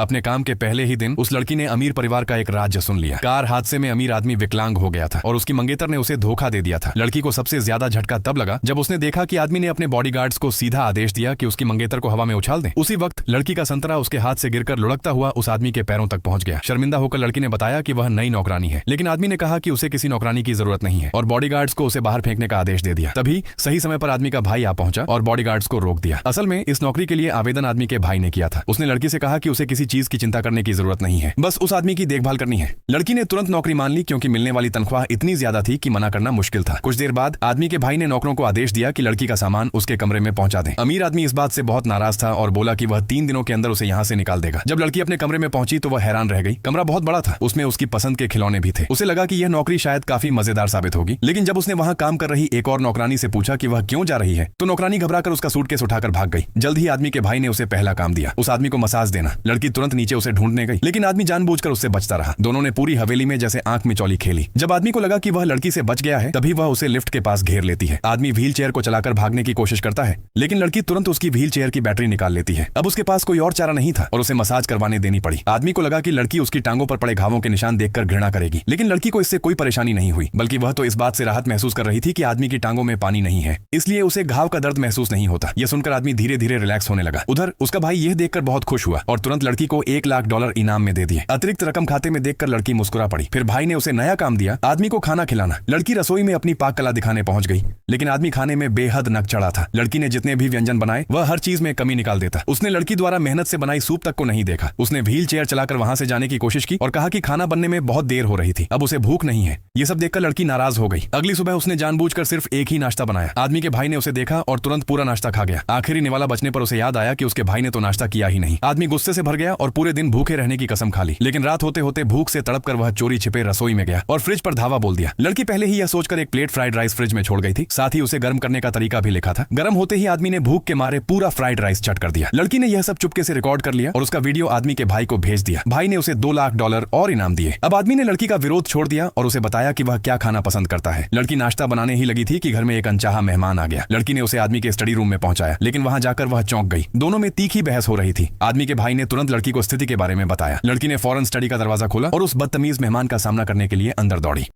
अपने काम के पहले ही दिन उस लड़की ने अमीर परिवार का एक राज्य सुन लिया। कार हादसे में अमीर आदमी विकलांग हो गया था और उसकी मंगेतर ने उसे धोखा दे दिया था। लड़की को सबसे ज्यादा झटका तब लगा जब उसने देखा कि आदमी ने अपने बॉडीगार्ड्स को सीधा आदेश दिया कि उसकी मंगेतर को हवा में उछाल दें। उसी वक्त लड़की का संतरा उसके हाथ से गिरकर लुढ़कता हुआ उस आदमी के पैरों तक पहुंच गया। शर्मिंदा होकर लड़की ने बताया कि वह नई नौकरानी है, लेकिन आदमी ने कहा कि उसे किसी नौकरानी की जरूरत नहीं है और बॉडीगार्ड्स को उसे बाहर फेंकने का आदेश दे दिया। तभी सही समय पर आदमी का भाई आ पहुंचा और बॉडीगार्ड्स को रोक दिया। असल में इस नौकरी के लिए आवेदन आदमी के भाई ने किया था। उसने लड़की से कहा कि उसे किसी चीज की चिंता करने की जरूरत नहीं है, बस उस आदमी की देखभाल करनी है। लड़की ने तुरंत नौकरी मान ली क्योंकि मिलने वाली तनख्वाह इतनी ज्यादा थी कि मना करना मुश्किल था। कुछ देर बाद आदमी के भाई ने नौकरों को आदेश दिया कि लड़की का सामान उसके कमरे में पहुंचा दें। अमीर आदमी इस बात से बहुत नाराज था और बोला कि वह 3 दिनों के अंदर उसे यहाँ से निकाल देगा। जब लड़की अपने कमरे में पहुंची तो वह हैरान रह गई। कमरा बहुत बड़ा था, उसमें उसकी पसंद के खिलौने भी थे। उसे लगा कि यह नौकरी शायद काफी मजेदार साबित होगी, लेकिन जब उसने वहां काम कर रही एक और नौकरानी से पूछा कि वह क्यों जा रही है तो नौकरानी घबराकर उसका सूटकेस उठाकर भाग गई। जल्द ही आदमी के भाई ने उसे पहला काम दिया, उस आदमी को मसाज देना। लड़की तुरंत नीचे उसे ढूंढने गई, लेकिन आदमी जानबूझकर उससे बचता रहा। दोनों ने पूरी हवेली में जैसे आंख मिचौली खेली। जब आदमी को लगा कि वह लड़की से बच गया है तभी वह उसे लिफ्ट के पास घेर लेती है। आदमी व्हील चेयर को चलाकर भागने की कोशिश करता है, लेकिन लड़की तुरंत उसकी व्हील चेयर की बैटरी निकाल लेती है। अब उसके पास कोई और चारा नहीं था और उसे मसाज करवाने देनी पड़ी। आदमी को लगा कि लड़की उसकी टांगों पर पड़े घावों के निशान देखकर घृणा करेगी, लेकिन लड़की को इससे कोई परेशानी नहीं हुई, बल्कि वह तो इस बात से राहत महसूस कर रही थी कि आदमी की टांगों में पानी नहीं है, इसलिए उसे घाव का दर्द महसूस नहीं होता। यह सुनकर आदमी धीरे धीरे रिलैक्स होने लगा। उधर उसका भाई यह देखकर बहुत खुश हुआ और तुरंत लड़की को $1,00,000 इनाम में दे दिए। अतिरिक्त रकम खाते में देखकर लड़की मुस्कुरा पड़ी। फिर भाई ने उसे नया काम दिया, आदमी को खाना खिलाना। लड़की रसोई में अपनी पाक कला दिखाने पहुंच गई, लेकिन आदमी खाने में बेहद नक चढ़ा था। लड़की ने जितने भी व्यंजन बनाए वह हर चीज में कमी निकाल देता। उसने लड़की द्वारा मेहनत से बनाई सूप तक को नहीं देखा। उसने व्हील चेयर चलाकर वहां से जाने की कोशिश की और कहा कि खाना बनने में बहुत देर हो रही थी, अब उसे भूख नहीं है। ये सब देखकर लड़की नाराज हो गई। अगली सुबह उसने जानबूझकर सिर्फ एक ही नाश्ता बनाया। आदमी के भाई ने उसे देखा और तुरंत पूरा नाश्ता खा गया। आखिरी निवाला बचने पर उसे याद आया कि उसके भाई ने तो नाश्ता किया ही नहीं। आदमी गुस्से से भर गया और पूरे दिन भूखे रहने की कसम खा ली, लेकिन रात होते होते भूख से तड़प कर वह चोरी छिपे रसोई में गया और फ्रिज पर धावा बोल दिया। लड़की पहले ही यह सोचकर एक प्लेट फ्राइड राइस फ्रिज में छोड़ गई थी, साथ ही उसे गर्म करने का तरीका भी लिखा था। गर्म होते ही आदमी ने भूख के मारे पूरा फ्राइड राइस चट कर दिया। लड़की ने यह सब चुपके से रिकॉर्ड कर लिया और उसका वीडियो आदमी के भाई को भेज दिया। भाई ने उसे $2,00,000 और इनाम दिए। अब आदमी ने लड़की का विरोध छोड़ दिया और उसे बताया कि वह क्या खाना पसंद करता है। लड़की नाश्ता बनाने ही लगी थी कि घर में एक अनचाहा मेहमान आ गया। लड़की ने उसे आदमी के स्टडी रूम में पहुंचाया, लेकिन वहां जाकर वह चौंक गई। दोनों में तीखी बहस हो रही थी। आदमी के भाई ने तुरंत लड़की को स्थिति के बारे में बताया। लड़की ने फौरन स्टडी का दरवाजा खोला और उस बदतमीज मेहमान का सामना करने के लिए अंदर दौड़ी।